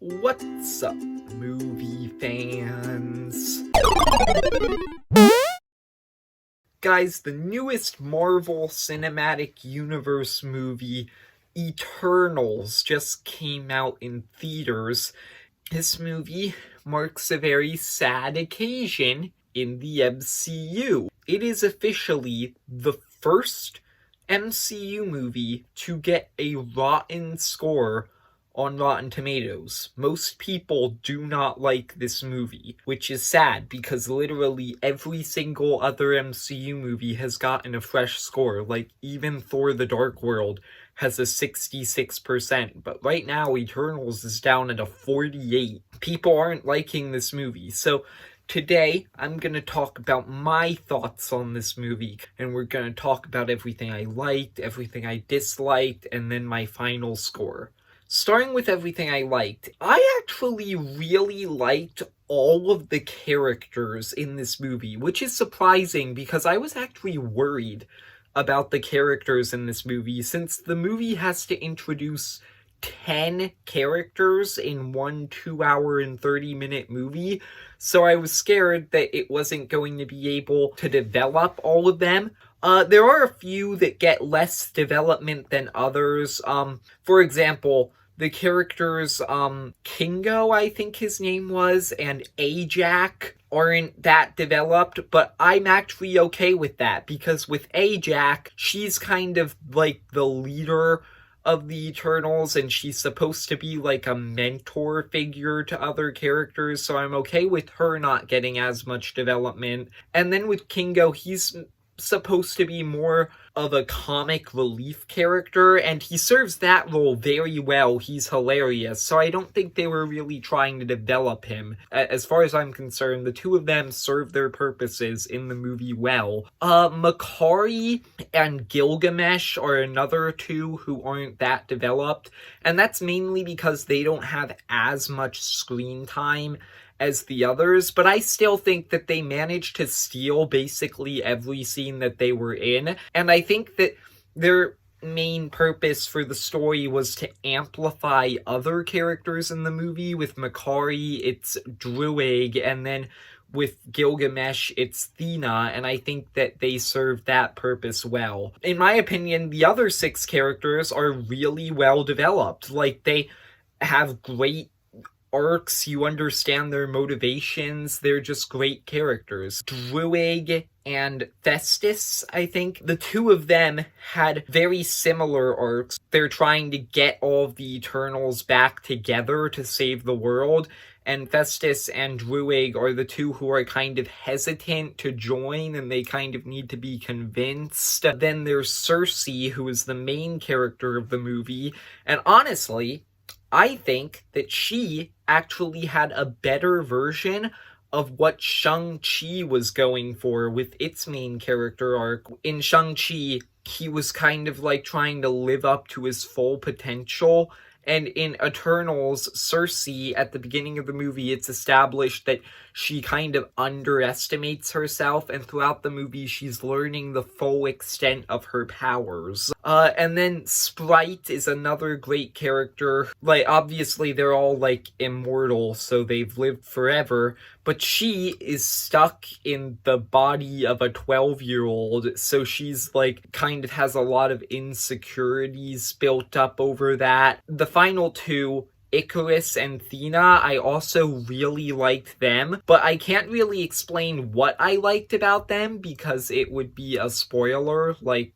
What's up, movie fans? Guys, the newest Marvel Cinematic Universe movie, Eternals, just came out in theaters. This movie marks a very sad occasion in the MCU. It is officially the first MCU movie to get a rotten score on Rotten Tomatoes. Most people do not like this movie, which is sad because literally every single other MCU movie has gotten a fresh score. Like, even Thor the Dark World has a 66%, but right now Eternals is down at a 48. People aren't liking this movie, so today, I'm going to talk about my thoughts on this movie, and we're going to talk about everything I liked, everything I disliked, and then my final score. Starting with everything I liked, I actually really liked all of the characters in this movie, which is surprising because I was actually worried about the characters in this movie, since the movie has to introduce 10 characters in one 2-hour and 30-minute movie, so I was scared that it wasn't going to be able to develop all of them. There are a few that get less development than others. For example, the characters, Kingo, I think his name was, and Ajak aren't that developed, but I'm actually okay with that, because with Ajak, she's kind of like the leader of the Eternals, and she's supposed to be like a mentor figure to other characters, so I'm okay with her not getting as much development. And then with Kingo, he's supposed to be more of a comic relief character, and he serves that role very well. He's hilarious, so I don't think they were really trying to develop him. As far as I'm concerned, the two of them serve their purposes in the movie well. Makkari and Gilgamesh are another two who aren't that developed, and that's mainly because they don't have as much screen time as the others, but I still think that they managed to steal basically every scene that they were in, and I think that their main purpose for the story was to amplify other characters in the movie. With Makkari, it's Druig, and then with Gilgamesh, it's Thena, and I think that they served that purpose well. In my opinion, the other 6 characters are really well developed. Like, they have great arcs, you understand their motivations, they're just great characters. Druig and Festus, I think, the two of them had very similar arcs. They're trying to get all of the Eternals back together to save the world, and Festus and Druig are the two who are kind of hesitant to join, and they kind of need to be convinced. Then there's Sersi, who is the main character of the movie, and honestly, I think that she actually had a better version of what Shang-Chi was going for with its main character arc. In Shang-Chi, he was kind of like trying to live up to his full potential, and in Eternals, Sersi, at the beginning of the movie, it's established that she kind of underestimates herself, and throughout the movie, she's learning the full extent of her powers. And then Sprite is another great character. Like, obviously, they're all, like, immortal, so they've lived forever, but she is stuck in the body of a 12-year-old, so she's, like, kind of has a lot of insecurities built up over that. The final two, Icarus and Thena, I also really liked them, but I can't really explain what I liked about them because it would be a spoiler. Like,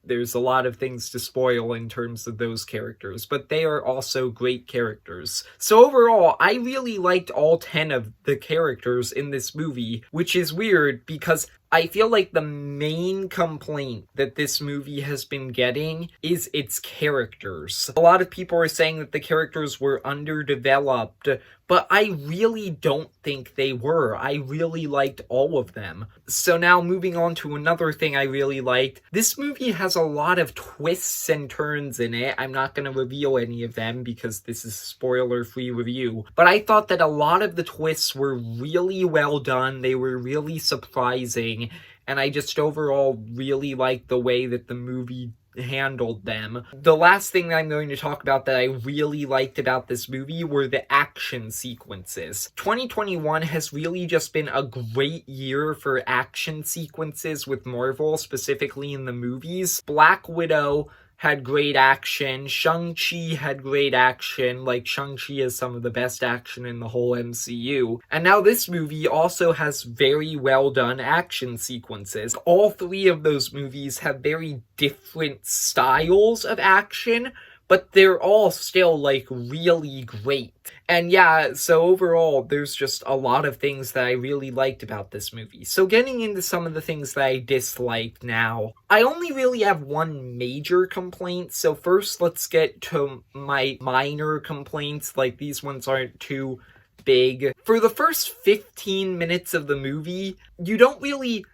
there's a lot of things to spoil in terms of those characters, but they are also great characters. So overall, I really liked all 10 of the characters in this movie, which is weird because I feel like the main complaint that this movie has been getting is its characters. A lot of people are saying that the characters were underdeveloped, but I really don't think they were. I really liked all of them. So now moving on to another thing I really liked. This movie has a lot of twists and turns in it. I'm not going to reveal any of them because this is a spoiler-free review. But I thought that a lot of the twists were really well done. They were really surprising. And I just overall really liked the way that the movie handled them. The last thing that I'm going to talk about that I really liked about this movie were the action sequences. 2021 has really just been a great year for action sequences with Marvel, specifically in the movies. Black Widow had great action. Shang-Chi had great action. Like, Shang-Chi has some of the best action in the whole MCU. And now this movie also has very well done action sequences. All three of those movies have very different styles of action, but they're all still, like, really great. And yeah, so overall, there's just a lot of things that I really liked about this movie. So getting into some of the things that I disliked now, I only really have one major complaint. So first, let's get to my minor complaints. Like, these ones aren't too big. For the first 15 minutes of the movie, you don't really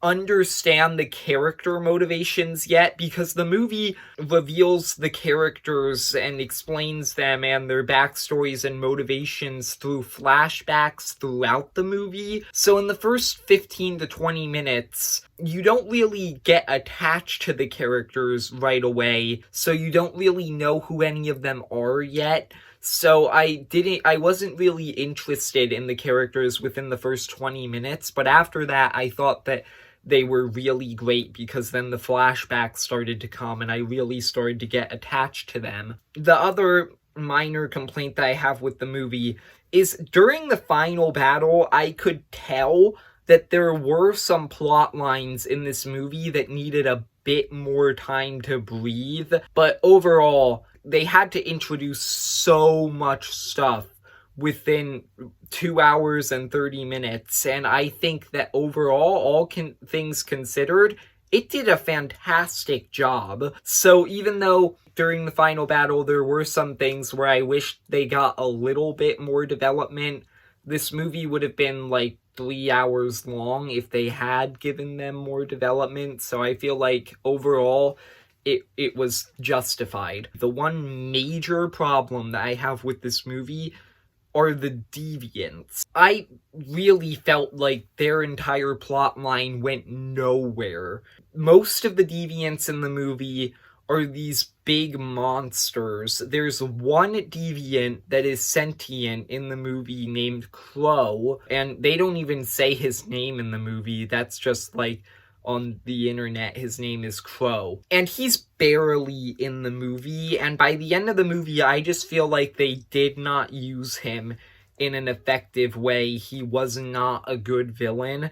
understand the character motivations yet, because the movie reveals the characters and explains them and their backstories and motivations through flashbacks throughout the movie. So in the first 15 to 20 minutes, you don't really get attached to the characters right away, so you don't really know who any of them are yet. So I wasn't really interested in the characters within the first 20 minutes, but after that I thought that they were really great, because then the flashbacks started to come and I really started to get attached to them. The other minor complaint that I have with the movie is during the final battle, I could tell that there were some plot lines in this movie that needed a bit more time to breathe, but overall, they had to introduce so much stuff within 2 hours and 30 minutes, and I think that overall, all things considered, it did a fantastic job. So even though during the final battle there were some things where I wished they got a little bit more development, this movie would have been like 3 hours long if they had given them more development, so I feel like overall, it was justified. The one major problem that I have with this movie are the deviants. I really felt like their entire plot line went nowhere. Most of the deviants in the movie are these big monsters. There's one deviant that is sentient in the movie named Crow, and they don't even say his name in the movie. That's just like on the internet, his name is Crow. And he's barely in the movie, and by the end of the movie, I just feel like they did not use him in an effective way. He was not a good villain.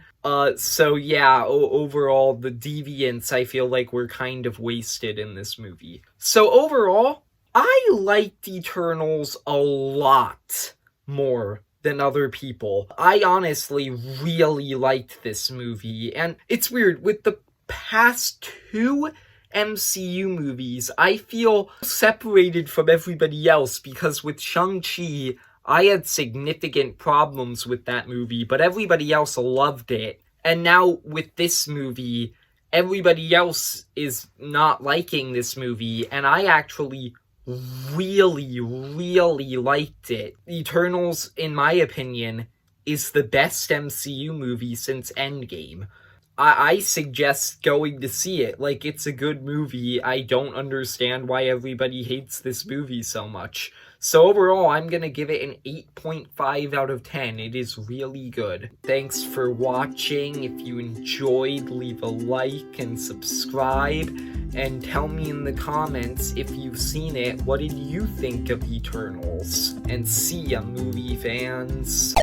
So yeah, overall, the deviants, I feel like, were kind of wasted in this movie. So overall, I liked Eternals a lot more than other people. I honestly really liked this movie, and it's weird, with the past two MCU movies, I feel separated from everybody else, because with Shang-Chi, I had significant problems with that movie, but everybody else loved it. And now with this movie, everybody else is not liking this movie, and I actually really liked it. Eternals, in my opinion, is the best MCU movie since Endgame. I suggest going to see it. Like, it's a good movie. I don't understand why everybody hates this movie so much. So overall, I'm gonna give it an 8.5 out of 10. It is really good. Thanks for watching. If you enjoyed, leave a like and subscribe. And tell me in the comments, if you've seen it, what did you think of Eternals? And see ya, movie fans.